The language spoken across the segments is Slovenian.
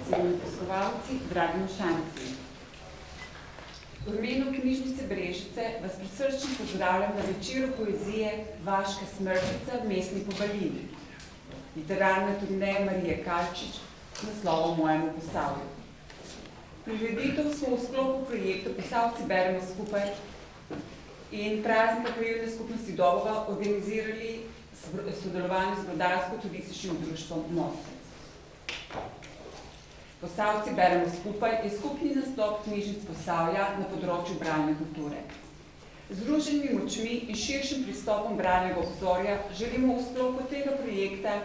cenjeni obiskovalci, dragi mešanci. V imenu knjižnice Brežice vas prisrčno pozdravljam na večeru poezije Vaška smrtnica v mestni Pobalini, literarne turneje Marije Kalčič z naslovom Mojemu Posavju. Prireditev smo v sklopu projekta Posavci beremo skupaj in praznika krajevne skupnosti Dobova organizirali sodelovanje z Brodarsko-turističnim društvom Mostec. Posavci beremo skupaj je skupni nastop knjižnic Posavja na področju bralne kulture. Z združenimi močmi in širšim pristopom bralnega obzorja želimo v sklopu tega projekta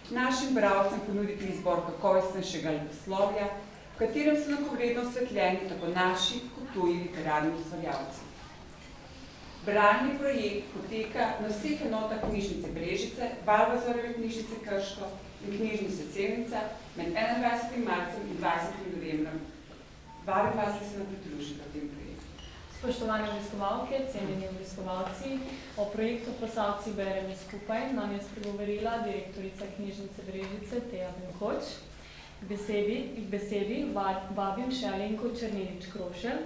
našim bralcem ponuditi izbor kakovostnejšega leposlovja, v katerem so enakovredno osvetljeni tako naši kot tuji literarni ustvarjalci. Bralni projekt poteka na vseh enotah knjižnice Brežice, Valvazorjeve knjižnice Krško in knjižnice Sevnica med 21. marcem in 20. novembrom. Vabim vas, da se nam pridružite v tem projektu. Spoštovane obiskovalke, cenjeni obiskovalci, o projektu Posavci beremo skupaj nam je spregovorila direktorica knjižnice Brežice Teja Benkoč. K besedi vabim še Alenko Černilič-Krošelj,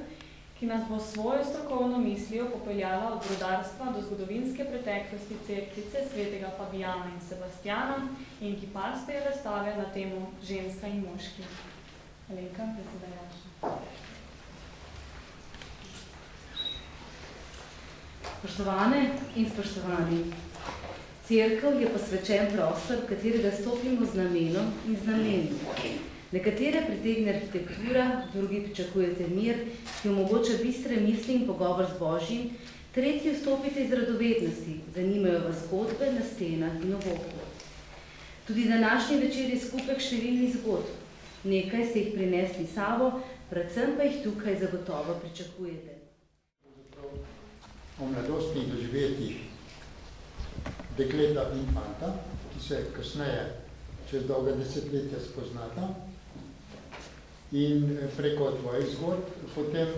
ki nas bo svojo strokovno mislijo popeljala od brodarstva do zgodovinske preteklosti cerkvice svetega Fabijana in Sebastjana in kiparske razstave na temo ženska in moški. Alenka, predsedajoča. Spoštovane in spoštovani, cerkev je posvečen prostor, v katerega stopimo z namenom in z namenom. Nekatere pritegne arhitektura, drugi pričakujete mir, ki omogoča bistre misli in pogovor z Božjim, tretji vstopite iz radovednosti, zanimajo vas zgodbe na stenah in obokih. Tudi današnji večer je skupek številnih zgodb. Nekaj ste jih prinesli s sabo, predvsem pa jih tukaj zagotovo pričakujete. O mladostnih doživetjih dekleta in fanta, ki se kasneje čez dolga desetletja spoznata, in preko tvojih zgodb potem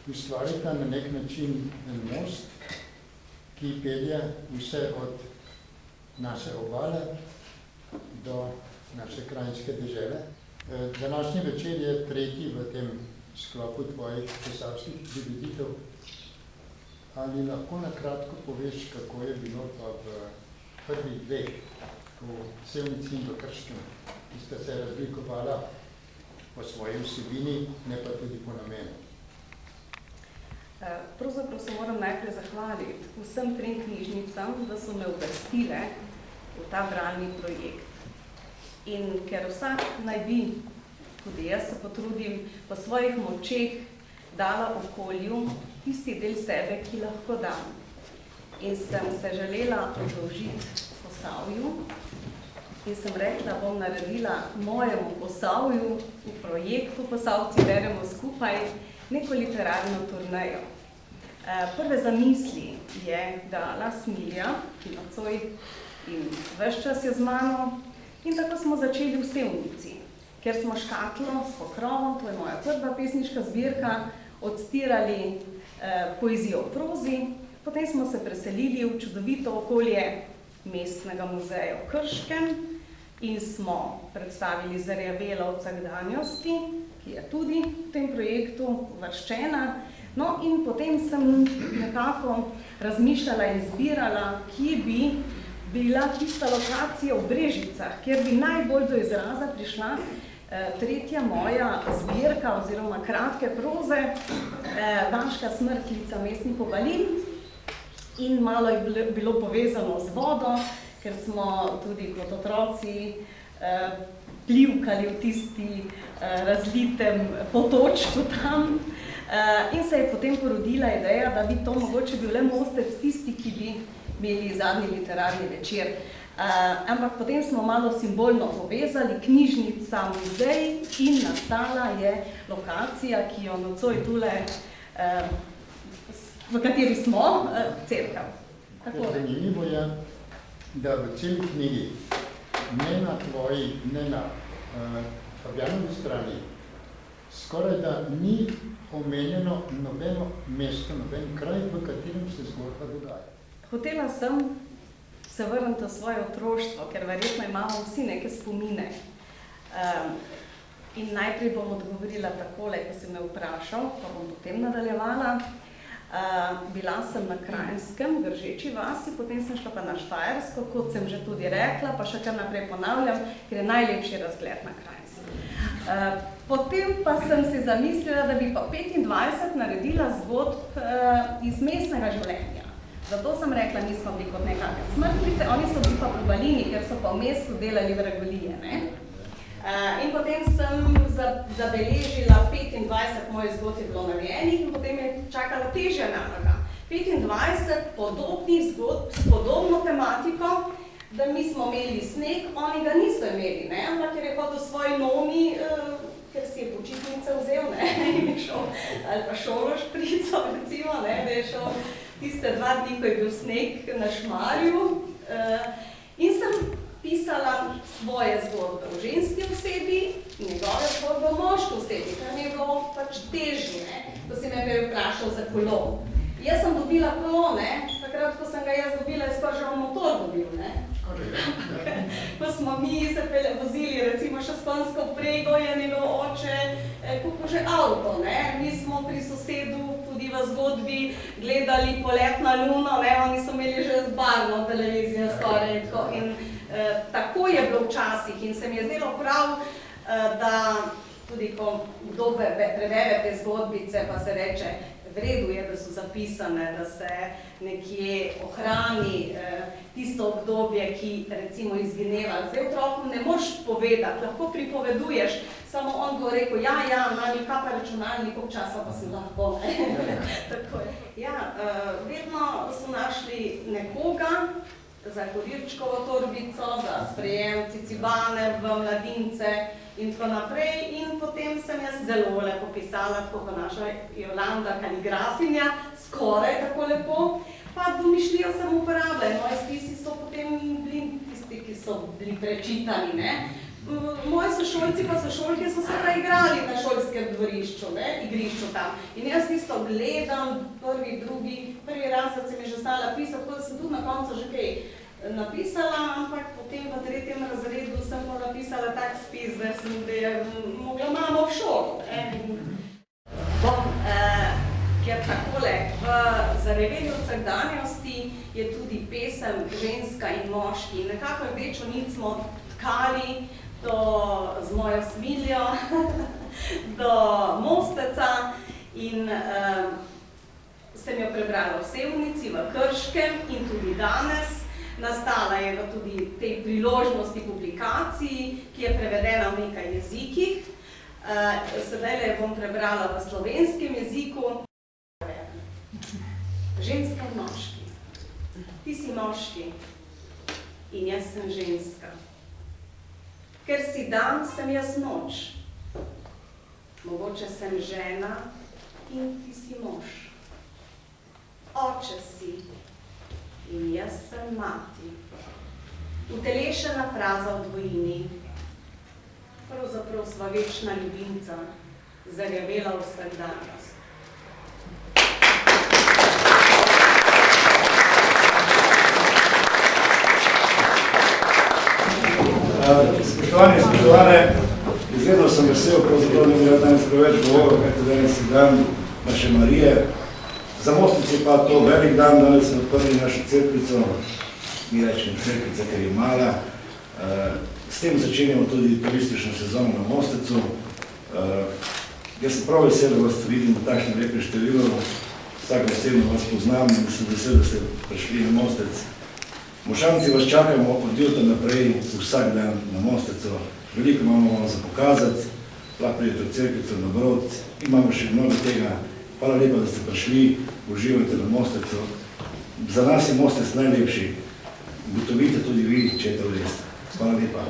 ustvarita na nek način en most, ki pelje vse od naše obale do naše krajinske dežele. Današnji večer je tretji v tem sklopu tvojih posavskih prireditev. Ali lahko na kratko poveš, kako je bilo pa v prvih dveh, v Sevnici in v Krškem, ki sta se razlikovala po svoji vsebini, ne pa tudi po namenu? Pravzaprav se moram najprej zahvaliti vsem trem knjižnicam, da so me uvrstile v ta bralni projekt. In ker vsak naj bi, tudi jaz se potrudim, po svojih močeh dala okolju tisti del sebe, ki lahko dam. In sem se želela odložiti Posavju in sem rekla, bom naredila mojemu Posavju v projektu Posavci beremo skupaj neko literarno turnejo. Prve zamisli je dala Smilja, ki nocoj in ves čas je z mano, in tako smo začeli v Sevnici, kjer smo škatlo s pokrovom, to je moja prva pesniška zbirka, odstirali poezijo v prozi, potem smo se preselili v čudovito okolje Mestnega muzeja v Krškem in smo predstavili Zarjavelo v vsakdanjosti, ki je tudi v tem projektu uvrščena. No in potem sem nekako razmišljala in zbirala, kje bi bila tista lokacija v Brežicah, kjer bi najbolj do izraza prišla tretja moja zbirka oziroma kratke proze, Vaška smrtnica Mestni Pobalin. In malo je bilo povezano z vodo, ker smo tudi kot otroci plivkali v tisti razlitem potočku tam. In se je potem porodila ideja, da bi to mogoče bil le Mostec tisti, ki bi imeli zadnji literarni večer. Ampak potem smo malo simbolno povezali knjižnica, muzej in nastala je lokacija, ki jo nocoj tule, v kateri smo, cerkev. Zanimivo je, da v celi knjigi, ne na tvoji, ne na Fabijanovi strani, skoraj da ni omenjeno nobeno mesto, noben kraj, v katerem se zgodba dogaja. Hotela sem se vrniti v svoje otroštvo, ker verjetno imamo vsi neke spomine. In najprej bom odgovorila takole, ko si me vprašal, pa bom potem nadaljevala. Bila sem na Kranjskem, v Gržeči vasi, potem sem šla pa na Štajersko, kot sem že tudi rekla, pa še kar naprej ponavljam, ker je najlepši razgled na Kranjskem. Potem pa sem si zamislila, da bi pa 25 naredila zgodb iz mestnega življenja. Zato sem rekla, nismo bili kot nekakve smrtnice, oni so bili pa pobalini, ker so pa v mestu delali vragolije, ne? In potem sem zabeležila 25 mojih zgodb je bilo narejenih in potem je čakala težja naloga. 25 podobnih zgodb s podobno tematiko, da mi smo imeli sneg, oni ga niso imeli, ne? Ampak ker je hodil svoj nomi, ker si je počitnice vzel, ne? In je šel, ali pa šolo šprico, recimo, ne? Da je šel tiste 2 dni, ko je bil sneg na Šmarju. In sem pisala svoje zgodbe v ženski osebi, njegove zgodbe v moški osebi, kar mi je bilo pač težje, ne? Ko si me vprašal za kolo. Jaz sem dobila kolo, ne? Takrat, ko sem ga jaz dobila, je skoraj že motor dobil, ne? Ko smo mi se vozili, recimo še s konjsko vprego, je njegov oče kupil že avto, ne? Mi smo pri sosedu tudi v zgodbi gledali Poletna luno, ne? Oni so imeli že barvno televizijo skoraj in tako je bilo včasih in se mi je zdelo prav, da tudi ko kdo prevere te zgodbice, pa se reče, v redu je, da so zapisane, da se nekje ohrani tisto obdobje, ki recimo izgineva. Zdaj otrokom ne moreš povedati, lahko pripoveduješ, samo on bo rekel, ja, mami, kaj pa računalnik, koliko časa pa sem lahko, ne? Tako je. Ja, vedno so našli nekoga za kodirčkovo torbico, za sprejem cicibane v mladince in tako naprej. In potem sem jaz zelo lepo pisala, tako kot naša Jolanda, kaligrafinja, skoraj tako lepo, pa domišljijo sem uporabljala. Moji spisi so potem bili tisti, ki so bili prečitani, ne. Moji sošolci pa sošolke so se pa igrali na šolskem dvorišču, ne, igrišču tam. In jaz tisto gledam, prvi razred se mi že znala pisati, tako da sem tudi na koncu že kaj napisala, ampak potem v 3. razredu sem pa napisala tak spis, da je mogla mama v šolo. Ker takole, v zarevedu vsakdanjosti je tudi pesem ženska in moški. Nekako rdečo nit smo tkali z mojo Smiljo do Mosteca in sem jo prebrala v Sevnici, v Krškem in tudi danes. Nastala je v tudi tej priložnosti publikaciji, ki je prevedena v nekaj jezikih. Sedaj jo bom prebrala v slovenskem jeziku. Ženska in moški. Ti si moški in jaz sem ženska. Ker si dan, sem jaz noč. Mogoče sem žena in ti si mož. Oče si in jaz sem mati. Utelešena fraza v dvojini. Pravzaprav sva večna ljubimca, zarjavela vsakdanjost. Spoštovane, izredno sem vesel, pravzaprav ne bi danes preveč govoril, kajte danes je dan naše Marije. Za Mostec pa to velik dan, danes smo odprli našo cerkvico, mi rečemo cerkvica, ker je mala. S tem začenjamo tudi turistično sezono na Mostecu. Jaz sem prav vesel, da vas vidim v takšnem lepem številu. Vsak osebno vas poznam in sem vesel, da ste prišli na Mostec. Mošanci vas čakamo od jutra naprej vsak dan na Mostecu. Veliko imamo vam za pokazati, lahko pridete v cerkvico na Brod, imamo še mnogo tega. Hvala lepa, da ste prišli, uživajte na Mostecu. Za nas je Mostec najlepši. Ugotovite tudi vi, če je to res. Hvala lepa.